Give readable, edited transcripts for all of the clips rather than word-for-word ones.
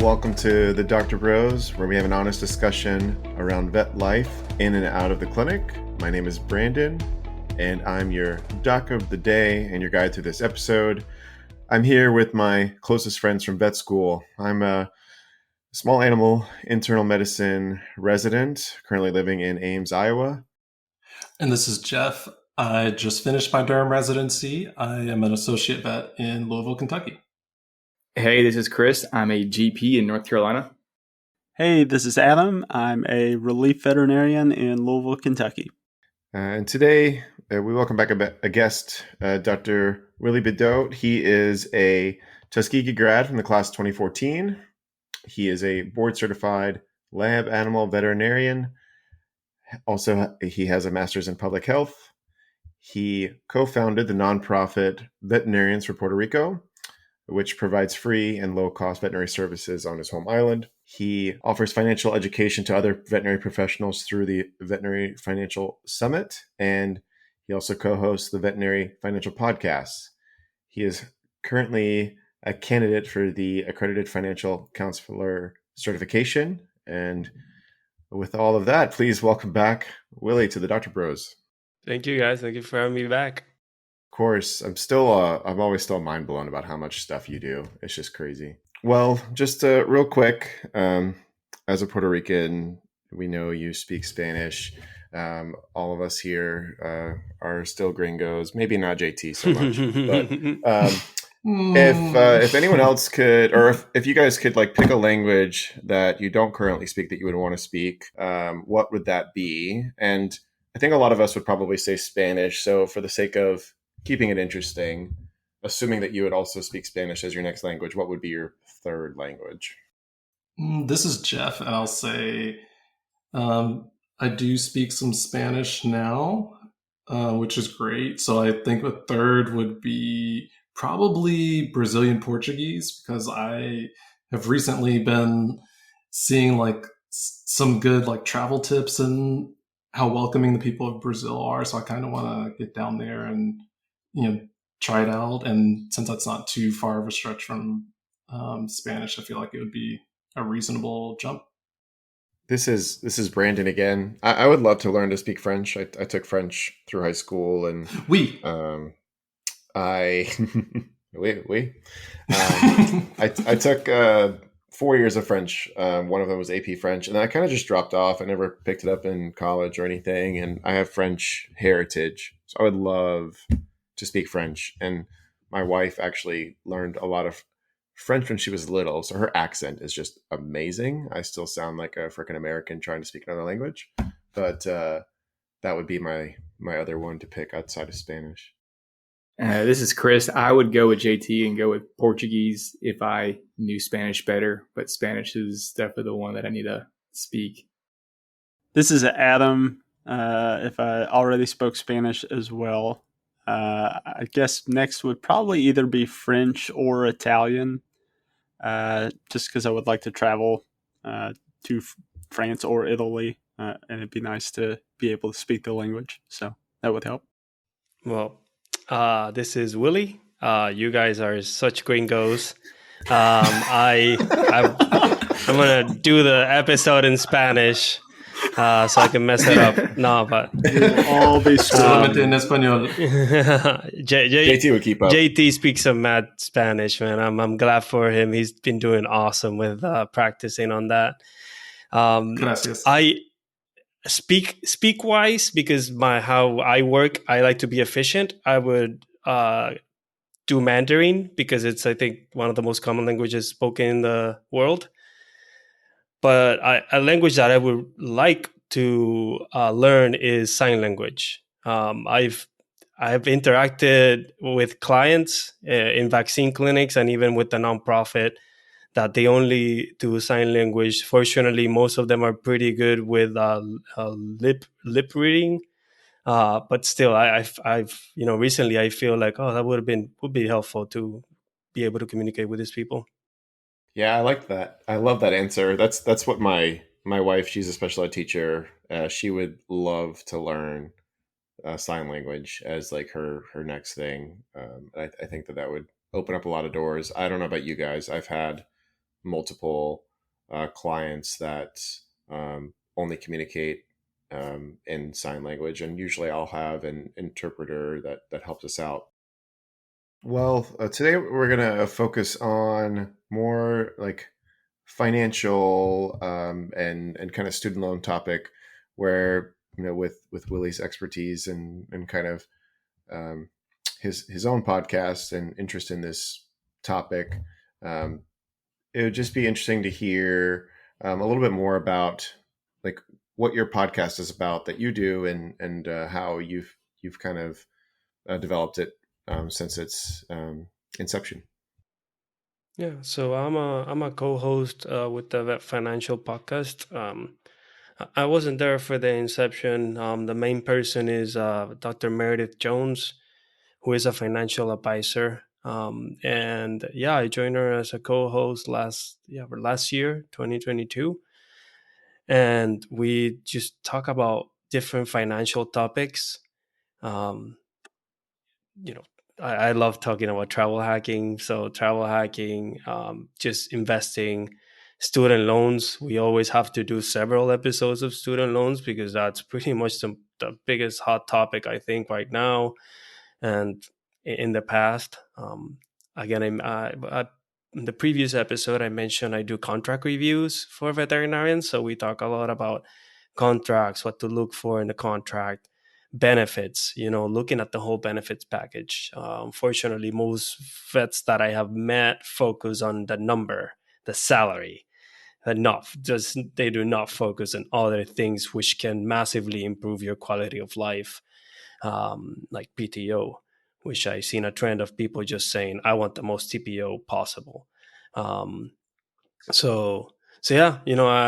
welcome to the Dogtor Bros, where we have an honest discussion around vet life in and out of the clinic. My name is Brandon, and I'm your doc of the day and your guide through this episode. I'm here with my closest friends from vet school. I'm a small animal internal medicine resident, currently living in Ames, Iowa. And this is Jeff. I just finished my derm residency. I am an associate vet in Louisville, Kentucky. Hey, this is Chris. I'm a GP in North Carolina. Hey, this is Adam. I'm a relief veterinarian in Louisville, Kentucky. And today we welcome back a guest, Dr. Willie Bidot. He is a Tuskegee grad from the class of 2014. He is a board-certified lab animal veterinarian. Also, he has a master's in public health. He co-founded the nonprofit Veterinarians for Puerto Rico, which provides free and low-cost veterinary services on his home island. He offers financial education to other veterinary professionals through the Veterinary Financial Summit, and he also co-hosts the Veterinary Financial Podcast. He is currently a candidate for the Accredited Financial Counselor certification. And with all of that, please welcome back Willie to the Dogtor Bros. Thank you, guys. Thank you for having me back. Of course, I'm always still mind blown about how much stuff you do. It's just crazy. Well, just real quick, as a Puerto Rican, we know you speak Spanish. All of us here are still gringos. Maybe not JT so much, but if anyone else could, or if you guys could like pick a language that you don't currently speak that you would want to speak, what would that be? And I think a lot of us would probably say Spanish. So for the sake of keeping it interesting, assuming that you would also speak Spanish as your next language, what would be your third language? This is Jeff, and I'll say I do speak some Spanish now, which is great. So I think the third would be probably Brazilian Portuguese, because I have recently been seeing like some good like travel tips and how welcoming the people of Brazil are. So I kind of want to get down there and try it out. And since that's not too far of a stretch from Spanish, I feel like it would be a reasonable jump. This is Brandon again. I would love to learn to speak French. I took French through high school, and I took 4 years of French. One of them was AP French, and I kind of just dropped off. I never picked it up in college or anything, and I have French heritage, so I would love to speak French. And my wife actually learned a lot of French when she was little, so her accent is just amazing. I still sound like a freaking American trying to speak another language, but that would be my other one to pick outside of Spanish. This is Chris. I would go with JT and go with Portuguese if I knew Spanish better, but Spanish is definitely the one that I need to speak. This is Adam. If I already spoke Spanish as well, I guess next would probably either be French or Italian, just because I would like to travel to France or Italy, and it'd be nice to be able to speak the language. So that would help. Well, this is Willie. You guys are such gringos. I'm gonna do the episode in Spanish, so I can mess it up. No, but all be solamente en español. JT would keep up. JT speaks some mad Spanish, man. I'm glad for him. He's been doing awesome with practicing on that. Gracias. I speak wise, because how I work, I like to be efficient. I would do Mandarin because it's, I think, one of the most common languages spoken in the world. But a language that I would like to learn is sign language. I've interacted with clients in vaccine clinics and even with the nonprofit that they only do sign language. Fortunately, most of them are pretty good with lip reading. But still, I've recently I feel like that would be helpful to be able to communicate with these people. Yeah, I like that. I love that answer. That's what my wife, she's a special ed teacher. She would love to learn sign language as like her next thing. I think that would open up a lot of doors. I don't know about you guys. I've had multiple clients that only communicate in sign language, and usually I'll have an interpreter that helps us out. Well, today we're going to focus on more like financial and kind of student loan topic, where with Willie's expertise and kind of um, his own podcast and interest in this topic, um, it would just be interesting to hear a little bit more about like what your podcast is about that you do, and how you've kind of developed it since its inception. Yeah, so I'm a co-host with the Vet Financial podcast. I wasn't there for the inception. The main person is Dr. Meredith Jones, who is a financial advisor. And yeah, I joined her as a co-host last year, 2022, and we just talk about different financial topics. Um, you know, I love talking about travel hacking. So travel hacking, just investing, student loans. We always have to do several episodes of student loans because that's pretty much the biggest hot topic, I think, right now and in the past. Again, in the previous episode, I mentioned I do contract reviews for veterinarians. So we talk a lot about contracts, what to look for in the contract, benefits, looking at the whole benefits package. Unfortunately, most vets that I have met focus on the number, the salary. They do not focus on other things which can massively improve your quality of life, like PTO, which I seen a trend of people just saying, I want the most TPO possible. Um, so so yeah,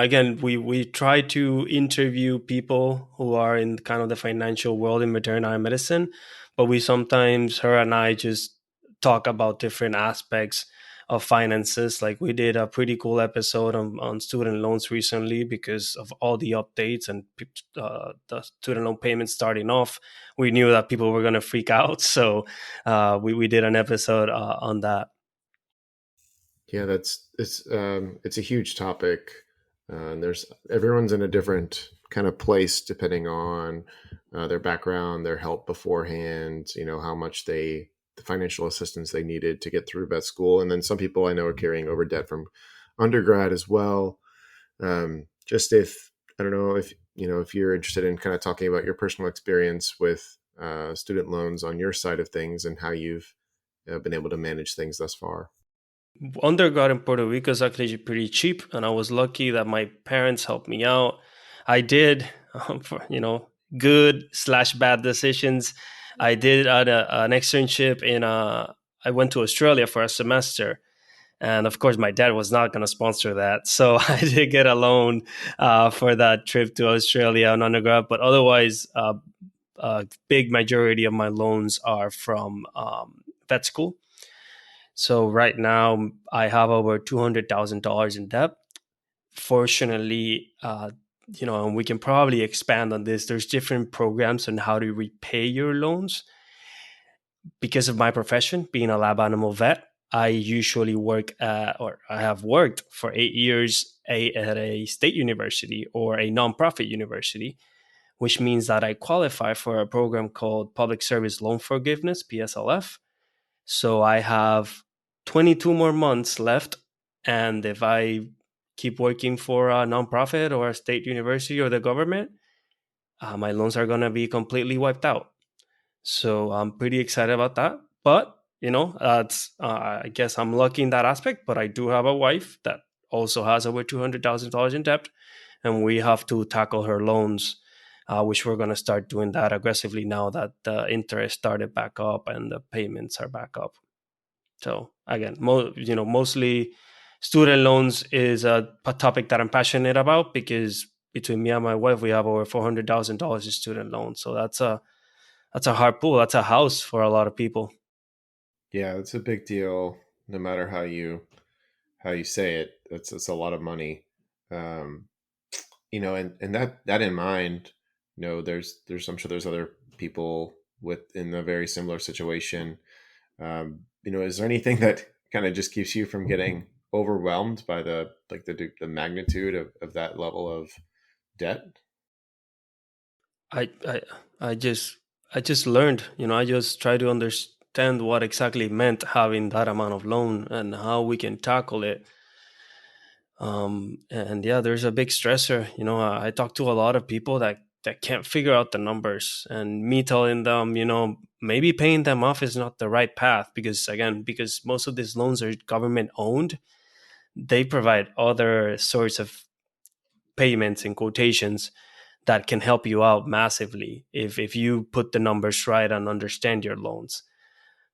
again, we try to interview people who are in kind of the financial world in veterinary medicine, but we sometimes, her and I, just talk about different aspects of finances. Like we did a pretty cool episode on student loans recently because of all the updates and the student loan payments starting off. We knew that people were going to freak out, so we did an episode on that. Yeah, it's a huge topic. And there's everyone's in a different kind of place depending on their background, their help beforehand, how much the financial assistance they needed to get through vet school. And then some people I know are carrying over debt from undergrad as well. Just if, I don't know if you're interested in kind of talking about your personal experience with student loans on your side of things and how you've been able to manage things thus far. Undergrad in Puerto Rico is actually pretty cheap, and I was lucky that my parents helped me out. I did, for good/bad decisions. I did an externship I went to Australia for a semester, and of course, my dad was not going to sponsor that, so I did get a loan for that trip to Australia on undergrad. But otherwise, a big majority of my loans are from vet school. So right now I have over $200,000 in debt. Fortunately, and we can probably expand on this. There's different programs on how to repay your loans. Because of my profession, being a lab animal vet, I usually I have worked for 8 years at a state university or a nonprofit university, which means that I qualify for a program called Public Service Loan Forgiveness, PSLF. So I have 22 more months left. And if I keep working for a nonprofit or a state university or the government, my loans are going to be completely wiped out. So I'm pretty excited about that. But, I guess I'm lucky in that aspect. But I do have a wife that also has over $200,000 in debt. And we have to tackle her loans, which we're going to start doing that aggressively now that the interest started back up and the payments are back up. So again, mostly student loans is a topic that I'm passionate about because between me and my wife, we have over $400,000 in student loans. So that's a hard pull. That's a house for a lot of people. Yeah, it's a big deal. No matter how you say it, it's a lot of money. And that in mind, there's I'm sure there's other people in a very similar situation. Is there anything that kind of just keeps you from getting overwhelmed by the magnitude of that level of debt? I I I just learned, I just try to understand what exactly meant having that amount of loan and how we can tackle it. And yeah, there's a big stressor. I talk to a lot of people that can't figure out the numbers, and me telling them, maybe paying them off is not the right path, because again, because most of these loans are government owned, they provide other sorts of payments and quotations that can help you out massively if you put the numbers right and understand your loans.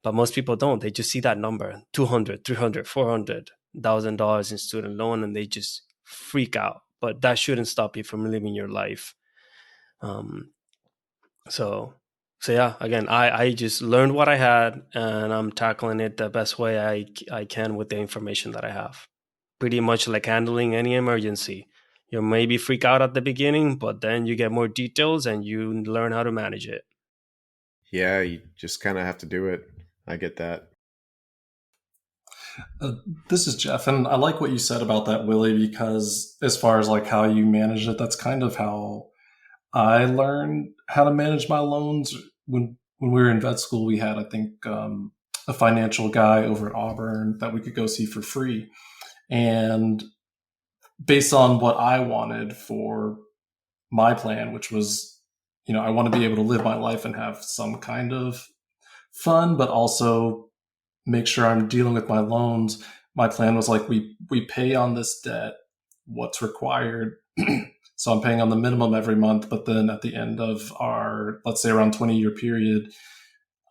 But most people don't. They just see that number, 200, 300, $400,000 in student loan, and they just freak out. But that shouldn't stop you from living your life. Um, so, so yeah, again, I just learned what I had, and I'm tackling it the best way I can with the information that I have. Pretty much like handling any emergency. You maybe freak out at the beginning, but then you get more details and you learn how to manage it. Yeah, you just kind of have to do it. I get that. This is Jeff, and I like what you said about that, Willie, because as far as like how you manage it, that's kind of how I learned how to manage my loans. When we were in vet school, we had, I think, a financial guy over at Auburn that we could go see for free. And based on what I wanted for my plan, which was, I want to be able to live my life and have some kind of fun, but also make sure I'm dealing with my loans. My plan was like, we pay on this debt what's required. So I'm paying on the minimum every month, but then at the end of our, let's say around 20-year period,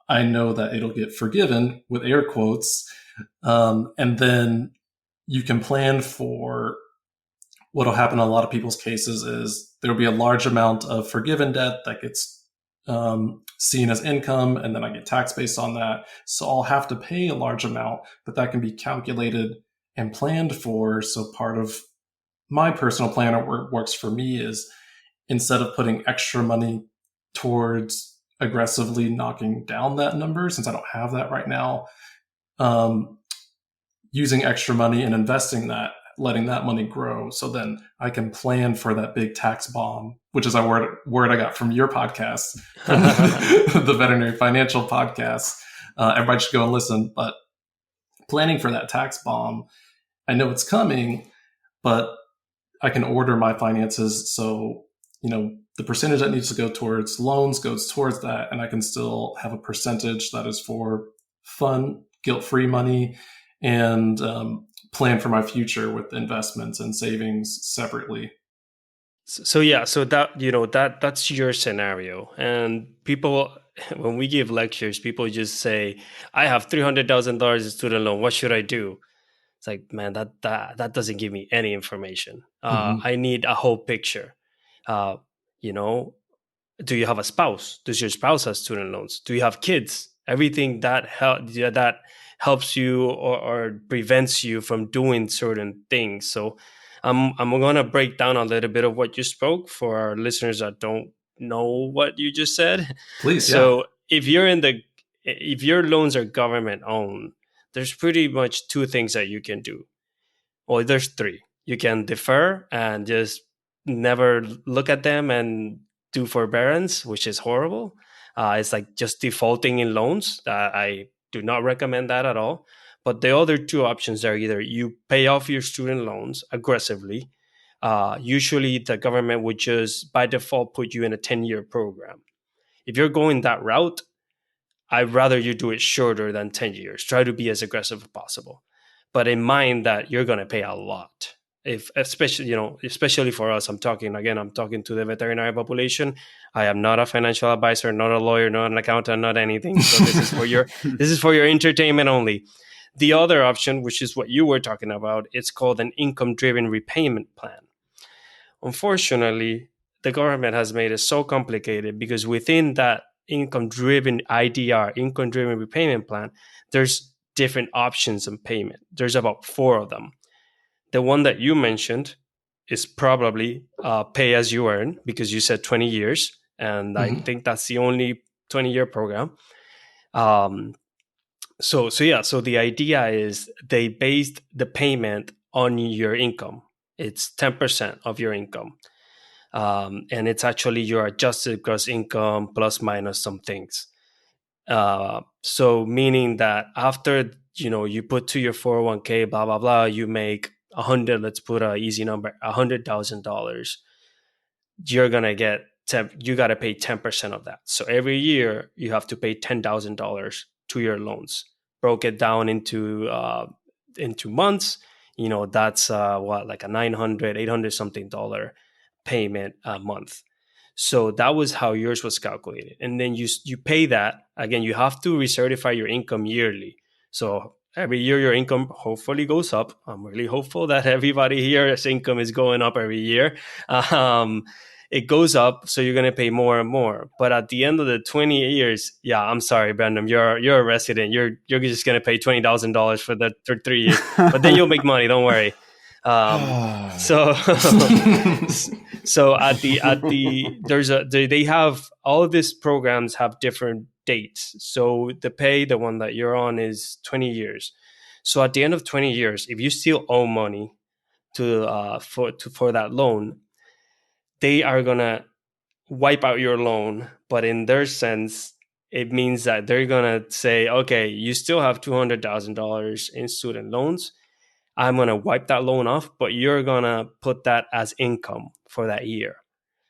I know that it'll get forgiven with air quotes. And then you can plan for what'll happen in a lot of people's cases is there'll be a large amount of forgiven debt that gets seen as income, and then I get tax based on that. So I'll have to pay a large amount, but that can be calculated and planned for. So part of my personal plan, or works for me, is instead of putting extra money towards aggressively knocking down that number, since I don't have that right now, using extra money and investing that, letting that money grow, so then I can plan for that big tax bomb, which is a word I got from your podcast, from the Veterinary Financial Podcast. Everybody should go and listen. But planning for that tax bomb, I know it's coming, but I can order my finances so, the percentage that needs to go towards loans goes towards that, and I can still have a percentage that is for fun, guilt-free money, and plan for my future with investments and savings separately. So yeah, so that's your scenario. And people, when we give lectures, people just say, "I have $300,000 in student loan. What should I do?" It's like, man, that doesn't give me any information. I need a whole picture. Uh, you know, do you have a spouse? Does your spouse have student loans? Do you have kids? Everything that helps you or prevents you from doing certain things. So I'm going to break down a little bit of what you spoke for our listeners that don't know what you just said. Please. So if your loans are government owned, there's pretty much two things that you can do. Well, there's three. You can defer and just never look at them and do forbearance, which is horrible. It's like just defaulting in loans. I do not recommend that at all. But the other two options are either you pay off your student loans aggressively. Usually the government would just by default put you in a 10-year program. If you're going that route, I'd rather you do it shorter than 10 years. Try to be as aggressive as possible. But in mind that you're going to pay a lot. Especially for us, I'm talking to the veterinary population. I am not a financial advisor, not a lawyer, not an accountant, not anything. So this is for your entertainment only. The other option, which is what you were talking about, it's called an income-driven repayment plan. Unfortunately, the government has made it so complicated because within that income-driven IDR, income-driven repayment plan, there's different options in payment. There's about 4 of them. The one that you mentioned is probably pay as you earn, because you said 20 years. And I think that's the only 20-year program. So the idea is they based the payment on your income. It's 10% of your income. And it's actually your adjusted gross income plus minus some things. So meaning that after, you put to your 401k, blah, blah, blah, you make 100, let's put an easy number, $100,000, you're going to get, you got to pay 10% of that. So every year you have to pay $10,000 to your loans. Broke it down into months, that's like a 900, 800 something dollar payment a month. So that was how yours was calculated. And then you pay that. Again, you have to recertify your income yearly. So every year your income hopefully goes up. I'm really hopeful that everybody here's income is going up every year. It goes up, so you're going to pay more and more. But at the end of the 20 years, I'm sorry, Brandon, you're a resident. You're just going to pay $20,000 for 3 years. But then you'll make money. Don't worry. So at the they have all of these programs have different dates. So the one that you're on is 20 years. So at the end of 20 years, if you still owe money for that loan, they are gonna wipe out your loan. But in their sense, it means that they're gonna say, okay, you still have $200,000 in student loans. I'm going to wipe that loan off, but you're going to put that as income for that year.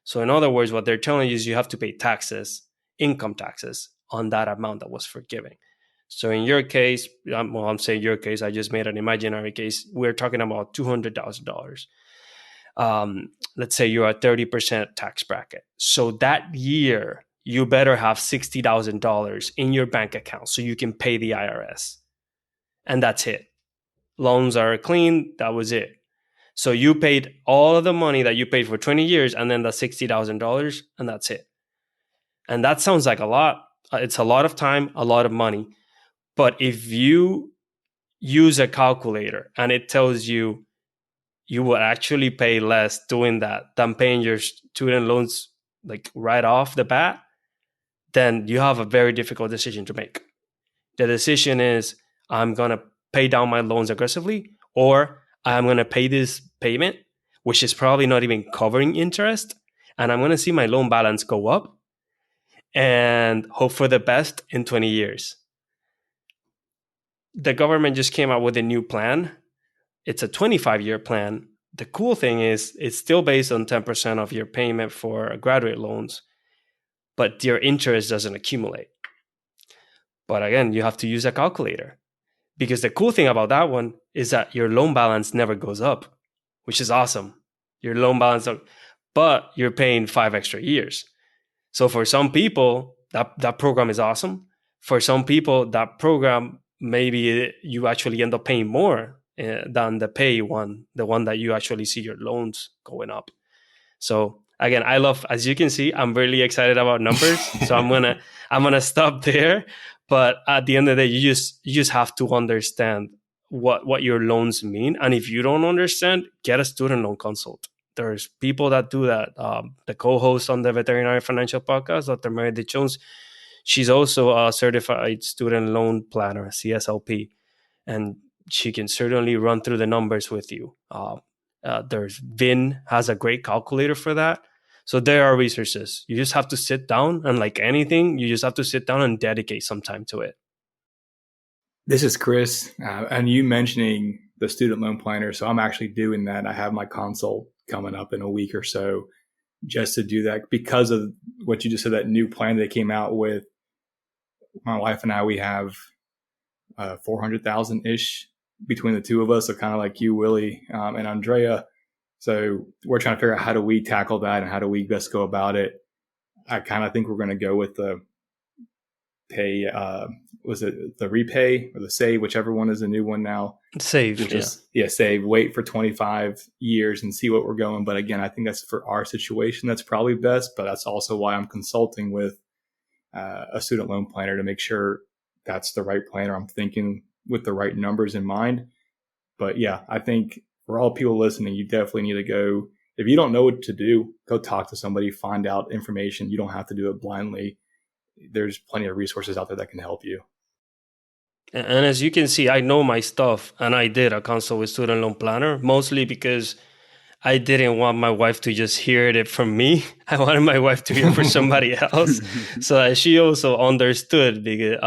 So in other words, what they're telling you is you have to pay taxes, income taxes on that amount that was forgiven. So in your case, I'm saying your case, I just made an imaginary case. We're talking about $200,000. Let's say you're a 30% tax bracket. So that year, you better have $60,000 in your bank account so you can pay the IRS. And that's it. Loans are clean. That was it. So you paid all of the money that you paid for 20 years and then the $60,000 and that's it. And that sounds like a lot. It's a lot of time, a lot of money. But if you use a calculator and it tells you will actually pay less doing that than paying your student loans like right off the bat, then you have a very difficult decision to make. The decision is, I'm going to pay down my loans aggressively, or I'm going to pay this payment, which is probably not even covering interest, and I'm going to see my loan balance go up and hope for the best in 20 years. The government just came out with a new plan. It's a 25-year plan. The cool thing is it's still based on 10% of your payment for graduate loans, but your interest doesn't accumulate. But again, you have to use a calculator. Because the cool thing about that one is that your loan balance never goes up, which is awesome. Your loan balance, but you're paying 5 extra years. So for some people, that program is awesome. For some people, that program, maybe you actually end up paying more than the pay one, the one that you actually see your loans going up. So again, as you can see, I'm really excited about numbers. So I'm gonna stop there. But at the end of the day, you just have to understand what your loans mean. And if you don't understand, get a student loan consult. There's people that do that. The co-host on the Veterinary Financial Podcast, Dr. Willie Bidot Join, she's also a certified student loan planner, CSLP, and she can certainly run through the numbers with you. There's VIN has a great calculator for that. So there are resources. You just have to sit down, and like anything, you just have to sit down and dedicate some time to it. This is Chris, and you mentioning the student loan planner. So I'm actually doing that. I have my consult coming up in a week or so just to do that because of what you just said, that new plan they came out with. My wife and I, we have 400,000-ish between the two of us. So kind of like you, Willie, and Andrea. So we're trying to figure out how do we tackle that and how do we best go about it. I kind of think we're going to go with the pay, was it the repay or the save, whichever one is the new one now. Save, save, wait for 25 years and see what we're going. But again, I think that's for our situation. That's probably best, but that's also why I'm consulting with a student loan planner to make sure that's the right planner. I'm thinking with the right numbers in mind. But yeah, I think for all people listening, you definitely need to go. If you don't know what to do, go talk to somebody, find out information. You don't have to do it blindly. There's plenty of resources out there that can help you. And as you can see, I know my stuff, and I did a consult with student loan planner, mostly because I didn't want my wife to just hear it from me. I wanted my wife to hear from somebody else, so that she also understood. Because,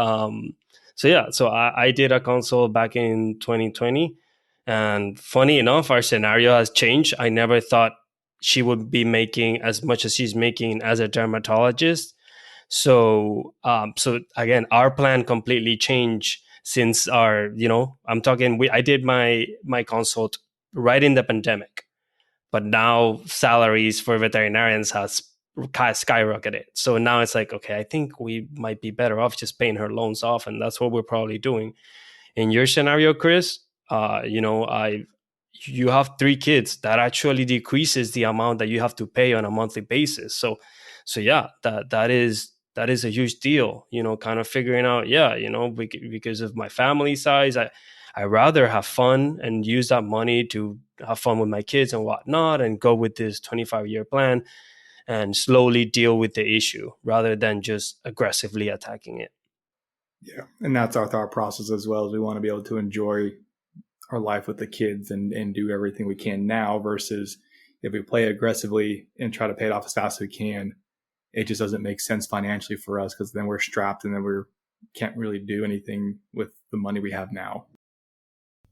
so I did a consult back in 2020, and funny enough, our scenario has changed. I never thought she would be making as much as she's making as a dermatologist. So again, our plan completely changed since I'm talking. I did my consult right in the pandemic, but now salaries for veterinarians has skyrocketed. So now it's like, okay, I think we might be better off just paying her loans off, and that's what we're probably doing. In your scenario, Chris, I you have 3 kids. That actually decreases the amount that you have to pay on a monthly basis. So yeah, that is a huge deal. Kind of figuring out, yeah, because of my family size, I rather have fun and use that money to have fun with my kids and whatnot, and go with this 25-year plan and slowly deal with the issue rather than just aggressively attacking it. Yeah, and that's our thought process as well. As we want to be able to enjoy our life with the kids and do everything we can now, versus if we play aggressively and try to pay it off as fast as we can, it just doesn't make sense financially for us, because then we're strapped and then we can't really do anything with the money we have now.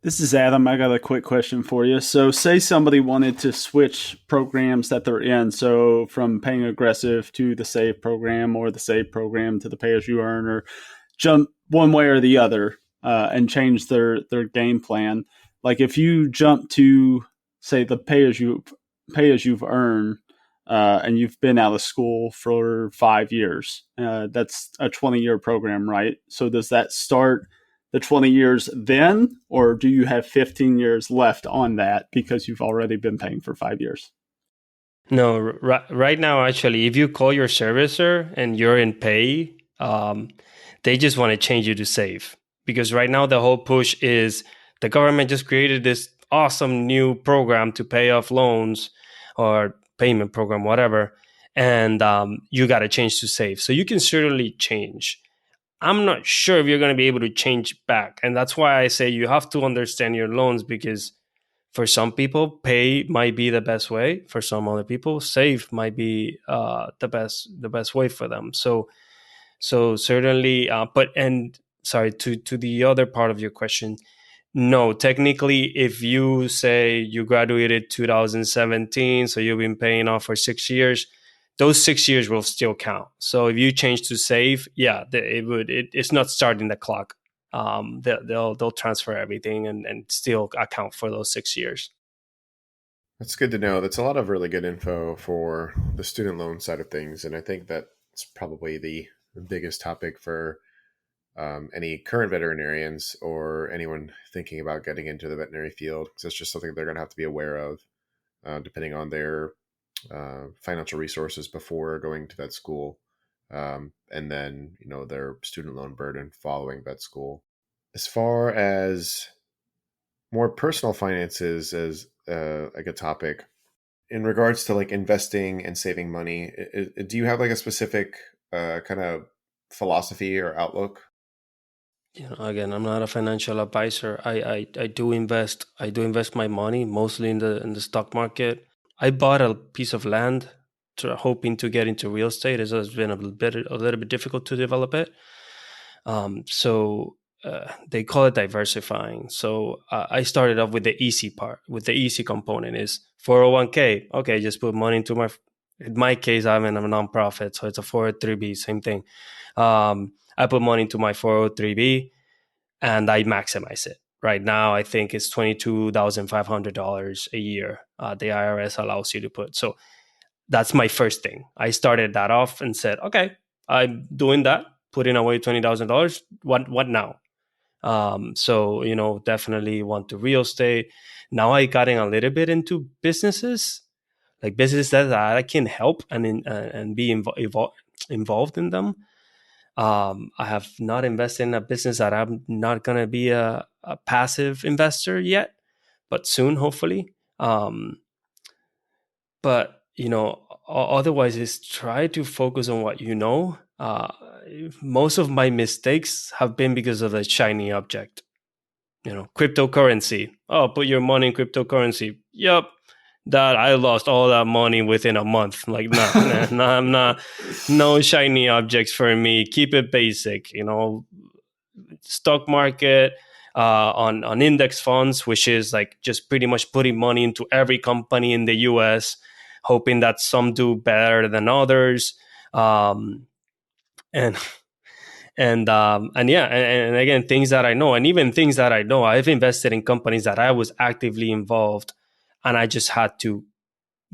This is Adam. I got a quick question for you. So say somebody wanted to switch programs that they're in. So from paying aggressive to the save program, or the save program to the pay as you earn, or jump one way or the other, and change their game plan. Like if you jump to, say, the pay as you've earned, and you've been out of school for 5 years, that's a 20-year program, right? So does that start the 20 years then, or do you have 15 years left on that because you've already been paying for 5 years? No, right now, actually, if you call your servicer and you're in pay, they just want to change you to save. Because right now the whole push is the government just created this awesome new program to pay off loans, or payment program, whatever. And you got to change to save. So you can certainly change. I'm not sure if you're going to be able to change back. And that's why I say you have to understand your loans, because for some people, pay might be the best way. For some other people, save might be the best way for them. So certainly, and sorry, to the other part of your question, no, technically, if you say you graduated 2017, so you've been paying off for 6 years, those 6 years will still count. So if you change to save, yeah, it's not starting the clock. They'll transfer everything and still account for those 6 years. That's good to know. That's a lot of really good info for the student loan side of things. And I think that's probably the biggest topic for any current veterinarians or anyone thinking about getting into the veterinary field, because it's just something they're going to have to be aware of, depending on their financial resources before going to vet school, and then their student loan burden following vet school. As far as more personal finances as like a topic, in regards to like investing and saving money, do you have like a specific kind of philosophy or outlook? Again, I'm not a financial advisor. I do invest. I do invest my money mostly in the stock market. I bought a piece of land, hoping to get into real estate. It has been a little bit difficult to develop it. So they call it diversifying. So I started off with the easy part. With the easy component is 401k. Okay, just put money into in my case, I'm in a nonprofit, so it's a 403b, same thing. I put money into my 403b and I maximize it. Right now, I think it's $22,500 a year. The IRS allows you to put. So that's my first thing. I started that off and said, okay, I'm doing that, putting away $20,000. What now? So definitely want to real estate. Now I got in a little bit into businesses, like businesses that I can help and be involved in them. I have not invested in a business that I'm not going to be a passive investor yet, but soon, hopefully. But otherwise is try to focus on what you know. Most of my mistakes have been because of a shiny object. Cryptocurrency. Oh, put your money in cryptocurrency. Yep. That I lost all that money within a month. Like, no, I'm not. No shiny objects for me. Keep it basic. Stock market, on index funds, which is like just pretty much putting money into every company in the U.S., hoping that some do better than others, and and again, things that I know, and even things that I know, I've invested in companies that I was actively involved, and I just had to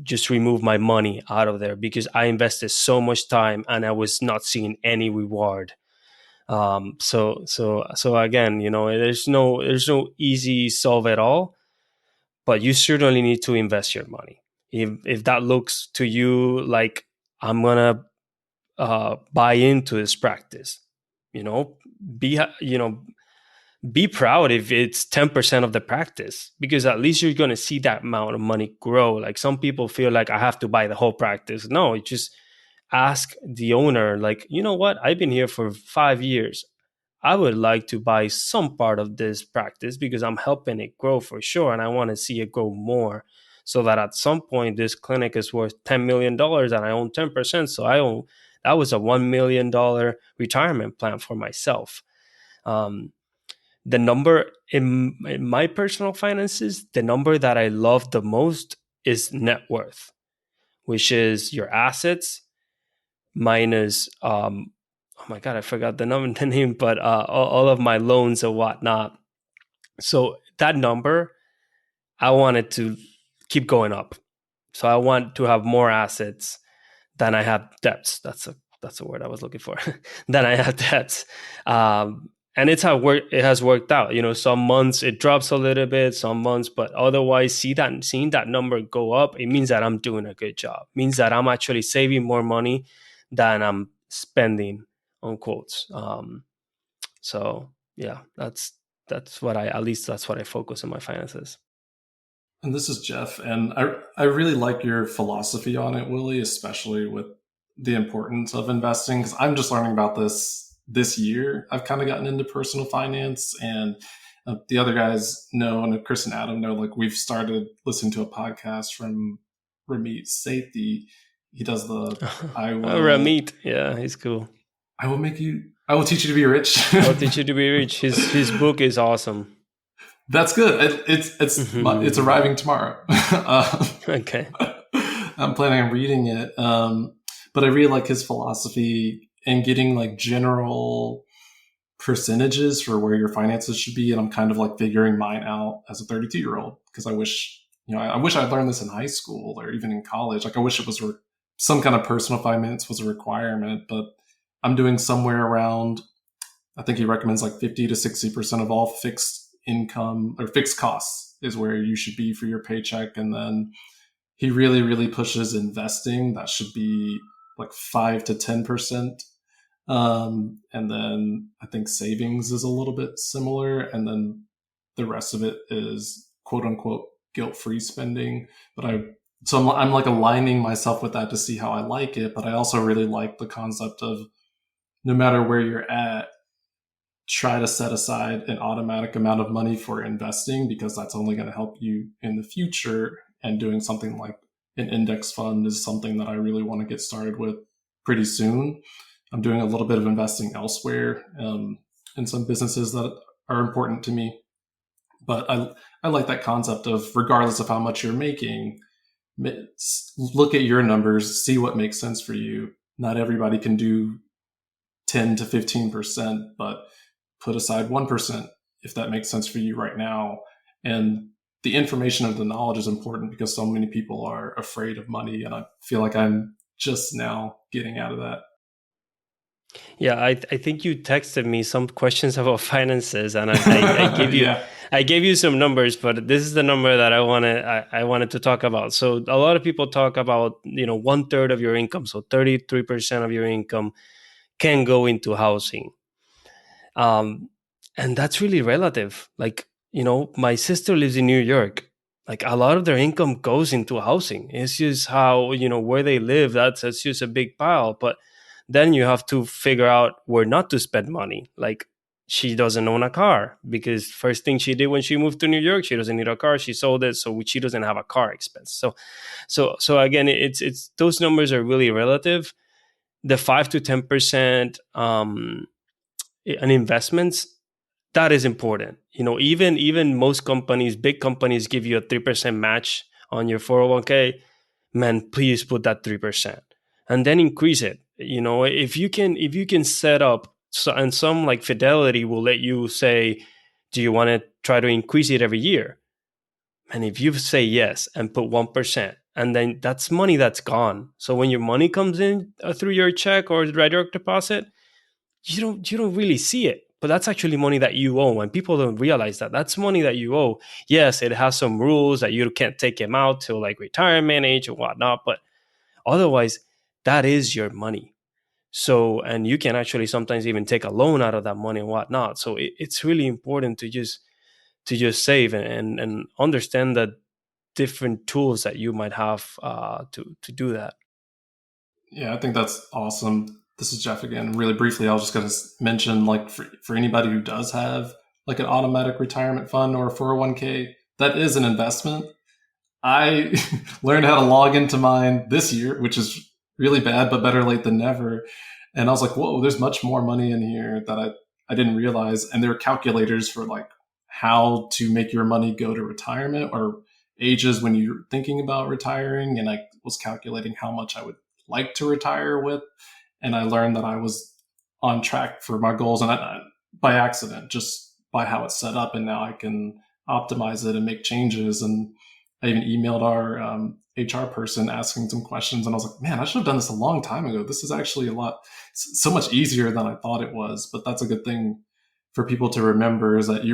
just remove my money out of there because I invested so much time and I was not seeing any reward. So again, there's no easy solve at all, but you certainly need to invest your money. If that looks to you like I'm gonna buy into this practice, be be proud if it's 10% of the practice, because at least you're gonna see that amount of money grow. Like some people feel like I have to buy the whole practice. No, you just ask the owner, like, you know what, I've been here for 5 years. I would like to buy some part of this practice because I'm helping it grow for sure. And I want to see it grow more so that at some point this clinic is worth $10 million and I own 10%. So that was a $1 million retirement plan for myself. The number in my personal finances, the number that I love the most is net worth, which is your assets minus, oh my God, I forgot the name, but all of my loans and whatnot. So that number, I want it to keep going up. So I want to have more assets than I have debts. That's a word I was looking for. Than I have debts. And it has worked out. Some months it drops a little bit, some months, but otherwise seeing that number go up, it means that I'm doing a good job. It means that I'm actually saving more money than I'm spending on quotes. So yeah, that's what that's what I focus on my finances. And this is Jeff, and I really like your philosophy on it, Willie, especially with the importance of investing, because I'm just learning about this year. I've kind of gotten into personal finance, and the other guys know, and Chris and Adam know, like we've started listening to a podcast from Ramit Sethi. He does the Ramit, yeah, he's cool. I will teach you to be rich. I will teach you to be rich. His book is awesome. That's good. It's arriving tomorrow. Okay. I'm planning on reading it. But I really like his philosophy and getting like general percentages for where your finances should be. And I'm kind of like figuring mine out as a 32-year-old because I wish I'd learned this in high school or even in college. Like I wish it was some kind of personal finance was a requirement, but I'm doing somewhere around, I think he recommends like 50 to 60% of all fixed income or fixed costs is where you should be for your paycheck. And then he really, really pushes investing. That should be like 5 to 10%. And then I think savings is a little bit similar. And then the rest of it is quote unquote guilt-free spending. But I'm like aligning myself with that to see how I like it. But I also really like the concept of no matter where you're at, try to set aside an automatic amount of money for investing, because that's only going to help you in the future. And doing something like an index fund is something that I really want to get started with pretty soon. I'm doing a little bit of investing elsewhere in some businesses that are important to me. But I like that concept of regardless of how much you're making, look at your numbers, see what makes sense for you. Not everybody can do 10 to 15%, but put aside 1% if that makes sense for you right now. And the information of the knowledge is important because so many people are afraid of money. And I feel like I'm just now getting out of that. Yeah, I think you texted me some questions about finances, and I gave you I gave you some numbers, but this is the number that I wanted to talk about. So a lot of people talk about 1/3 of your income, so 33% of your income can go into housing, and that's really relative. Like my sister lives in New York, Like a lot of their income goes into housing. It's just how, where they live, that's just a big pile. But then you have to figure out where not to spend money. Like she doesn't own a car because first thing she did when she moved to New York, she doesn't need a car. She sold it, so she doesn't have a car expense. So again, it's those numbers are really relative. The 5 to 10% in investments, that is important. Even most companies, big companies, give you a 3% match on your 401k. Man, please put that 3% and then increase it. If you can set up, and some like Fidelity will let you say, do you want to try to increase it every year? And if you say yes and put 1%, and then that's money that's gone. So when your money comes in through your check or direct deposit, you don't really see it, but that's actually money that you owe, and people don't realize that that's money that you owe. Yes, it has some rules that you can't take them out till like retirement age or whatnot, but otherwise that is your money. So, and you can actually sometimes even take a loan out of that money and whatnot. So it's really important to just save and understand the different tools that you might have to do that. Yeah, I think that's awesome. This is Jeff again. Really briefly, I was just going to mention, like, for anybody who does have like an automatic retirement fund or a 401k, that is an investment. I learned how to log into mine this year, which is really bad, but better late than never. And I was like, whoa, there's much more money in here that I didn't realize. And there are calculators for like how to make your money go to retirement or ages when you're thinking about retiring. And I was calculating how much I would like to retire with. And I learned that I was on track for my goals, and by accident, just by how it's set up. And now I can optimize it and make changes. And I even emailed our HR person asking some questions, and I was like, man, I should have done this a long time ago. This is actually so much easier than I thought it was. But that's a good thing for people to remember, is that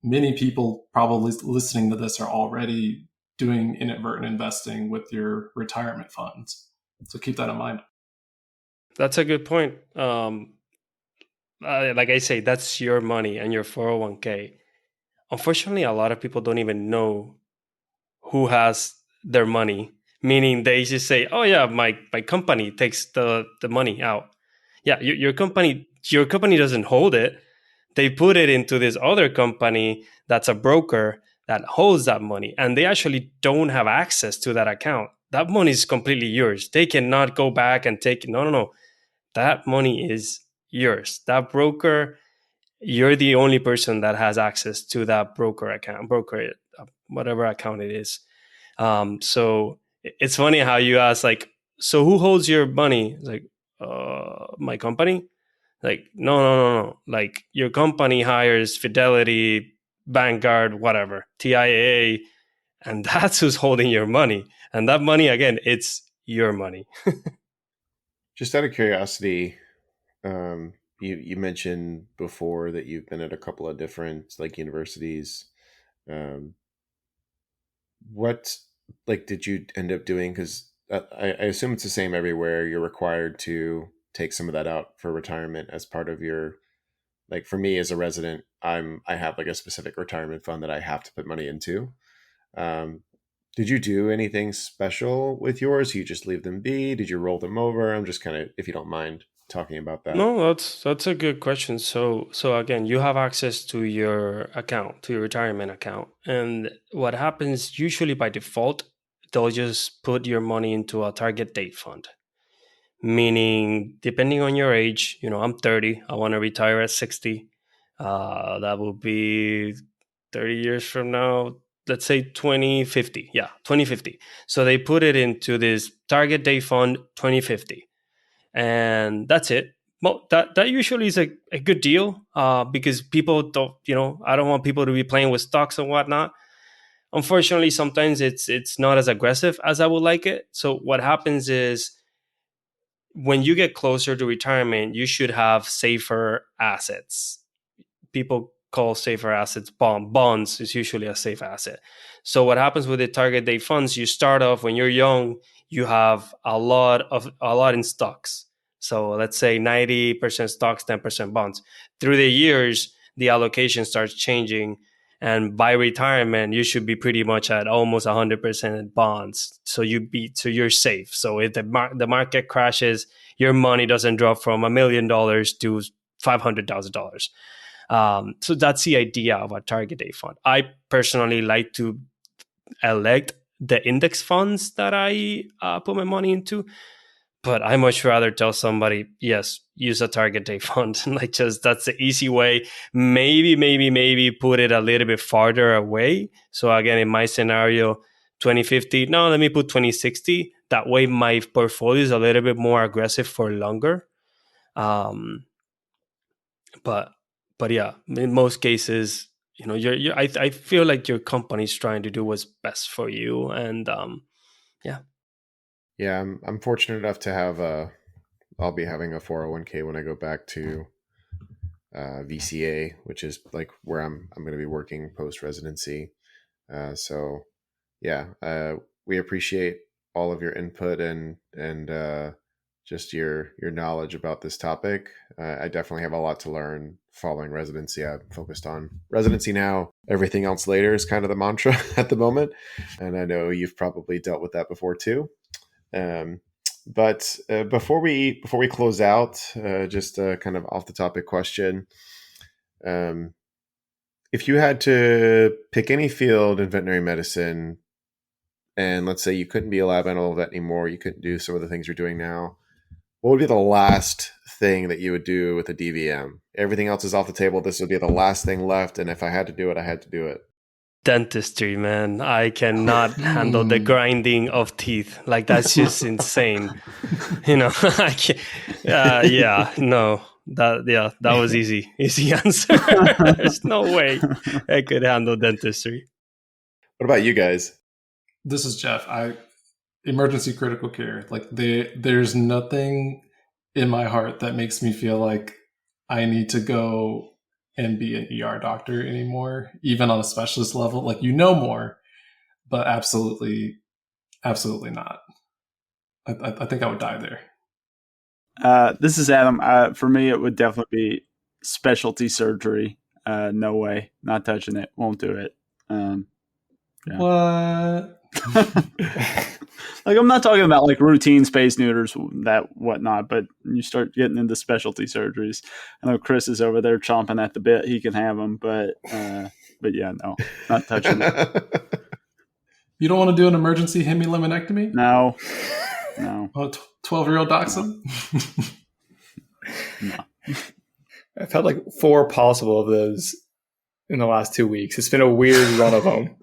many people probably listening to this are already doing inadvertent investing with your retirement funds. So keep that in mind. That's a good point. Like I say, that's your money and your 401k. Unfortunately, a lot of people don't even know who has their money, meaning they just say, oh yeah, my company takes the money out. Yeah, your company doesn't hold it. They put it into this other company that's a broker that holds that money, and they actually don't have access to that account. That money is completely yours. They cannot go back and take it. No. That money is yours. That broker, you're the only person that has access to that whatever account it is. So it's funny how you ask, like, so who holds your money? It's like, my company. Like, no. Like, your company hires Fidelity, Vanguard, whatever, TIAA, and that's who's holding your money. And that money, again, it's your money. Just out of curiosity, you mentioned before that you've been at a couple of different like universities. What did you end up doing? Because I assume it's the same everywhere. You're required to take some of that out for retirement as part of your, like, for me as a resident, I have like a specific retirement fund that I have to put money into. Did you do anything special with yours? You just leave them be? Did you roll them over? I'm just kind of, if you don't mind talking about that. No, that's a good question. So again, you have access to your account, to your retirement account. And what happens usually by default, they'll just put your money into a target date fund. Meaning, depending on your age, I'm 30, I want to retire at 60. That will be 30 years from now. Let's say 2050. Yeah, 2050. So they put it into this target date fund 2050. And that's it. Well, that usually is a good deal because people don't, I don't want people to be playing with stocks and whatnot. Unfortunately, sometimes it's not as aggressive as I would like it. So what happens is, when you get closer to retirement, you should have safer assets. People call safer assets bonds is usually a safe asset. So what happens with the target date funds, you start off when you're young, you have a lot in stocks. So let's say 90% stocks, 10% bonds. Through the years, the allocation starts changing, And by retirement, you should be pretty much at almost 100% bonds. So you're safe. So if the market crashes, your money doesn't drop from $1 million to $500,000. So that's the idea of a target date fund. I personally like to elect the index funds that I put my money into. But I much rather tell somebody, yes, use a target date fund. Like, just that's the easy way. Maybe put it a little bit farther away. So again, in my scenario, 2050, no, let me put 2060. That way my portfolio is a little bit more aggressive for longer. But yeah, in most cases, I feel like your company's trying to do what's best for you. And yeah. Yeah, I'm fortunate enough to have I'll be having a 401k when I go back to VCA, which is like where I'm going to be working post residency. So yeah, we appreciate all of your input and just your knowledge about this topic. I definitely have a lot to learn following residency. I'm focused on residency now. Everything else later is kind of the mantra at the moment, and I know you've probably dealt with that before too. But before we close out, just a kind of off the topic question. If you had to pick any field in veterinary medicine, and let's say you couldn't be a lab animal vet anymore, you couldn't do some of the things you're doing now, what would be the last thing that you would do with a DVM? Everything else is off the table. This would be the last thing left. And if I had to do it, I had to do it. Dentistry, man. I cannot handle the grinding of teeth. Like, that's just insane. I can't. No. That was easy answer. There's no way I could handle dentistry. What about you guys? This is Jeff. Emergency critical care. Like, there's nothing in my heart that makes me feel like I need to go and be an ER doctor anymore, even on a specialist level. Like, more, but absolutely not. I think I would die there. This is Adam. For me, it would definitely be specialty surgery. No way. Not touching it. Won't do it. Yeah. What? Like, I'm not talking about like routine space neuters, that whatnot, but you start getting into specialty surgeries. I know Chris is over there chomping at the bit. He can have them, but yeah, no, not touching it. You don't want to do an emergency hemiluminectomy? No. 12-year-old dachshund? No. I've had like 4 possible of those in the last 2 weeks. It's been a weird run of them.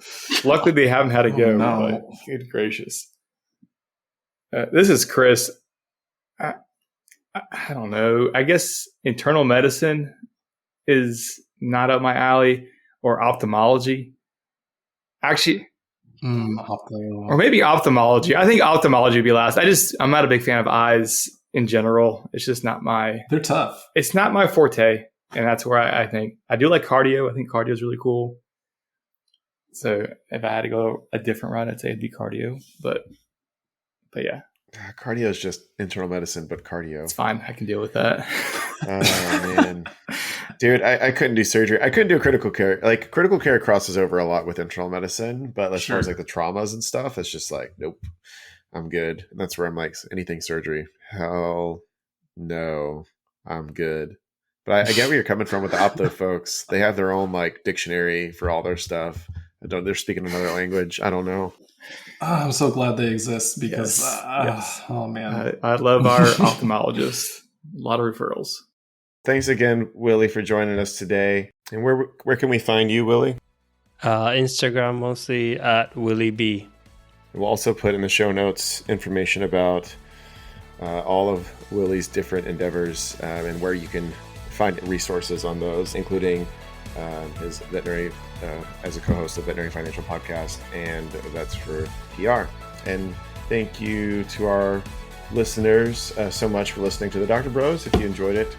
Luckily, they haven't had to go. No. But good gracious. This is Chris. I don't know. I guess internal medicine is not up my alley, or ophthalmology. Actually, or maybe ophthalmology. I think ophthalmology would be last. I'm not a big fan of eyes in general. It's just not they're tough. It's not my forte. And that's where I think I do like cardio. I think cardio is really cool. So if I had to go a different route, I'd say it'd be cardio. But yeah. Cardio is just internal medicine, but cardio. It's fine. I can deal with that. Oh, man. Dude, I couldn't do surgery. I couldn't do critical care. Like, critical care crosses over a lot with internal medicine. But as far as like the traumas and stuff, it's just like, nope, I'm good. And that's where I'm like, anything surgery. Hell no, I'm good. But I get where you're coming from with the opto folks. They have their own like dictionary for all their stuff. They're speaking another language. I don't know. I'm so glad they exist because, yes. Oh man, I love our ophthalmologists. A lot of referrals. Thanks again, Willie, for joining us today. And where can we find you, Willie? Instagram, mostly at Willie B. We'll also put in the show notes information about all of Willie's different endeavors and where you can find resources on those, including his veterinary as a co-host of Veterinary Financial Podcast and Vets for PR. And thank you to our listeners so much for listening to the Dogtor Bros. If you enjoyed it,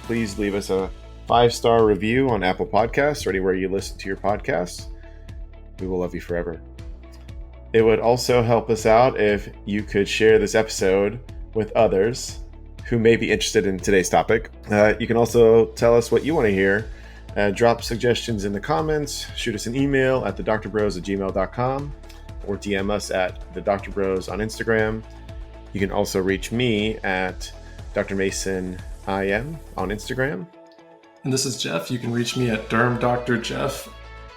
please leave us a 5-star review on Apple Podcasts or anywhere you listen to your podcasts. We will love you forever. It would also help us out if you could share this episode with others who may be interested in today's topic. You can also tell us what you want to hear Drop suggestions in the comments. Shoot us an email at thedoctorbros@gmail.com or DM us at the Dr. Bros on Instagram. You can also reach me at Dr. Mason IM on Instagram. And this is Jeff. You can reach me at Derm Dr. Jeff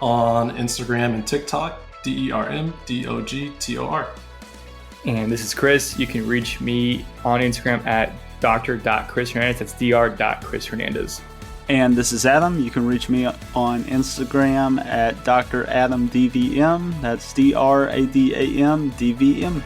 on Instagram and TikTok, DERMDOGTOR. And this is Chris. You can reach me on Instagram at dr.chrishernandez. That's dr.chrishernandez. And this is Adam. You can reach me on Instagram at Dr. Adam DVM. That's DRADAM DVM.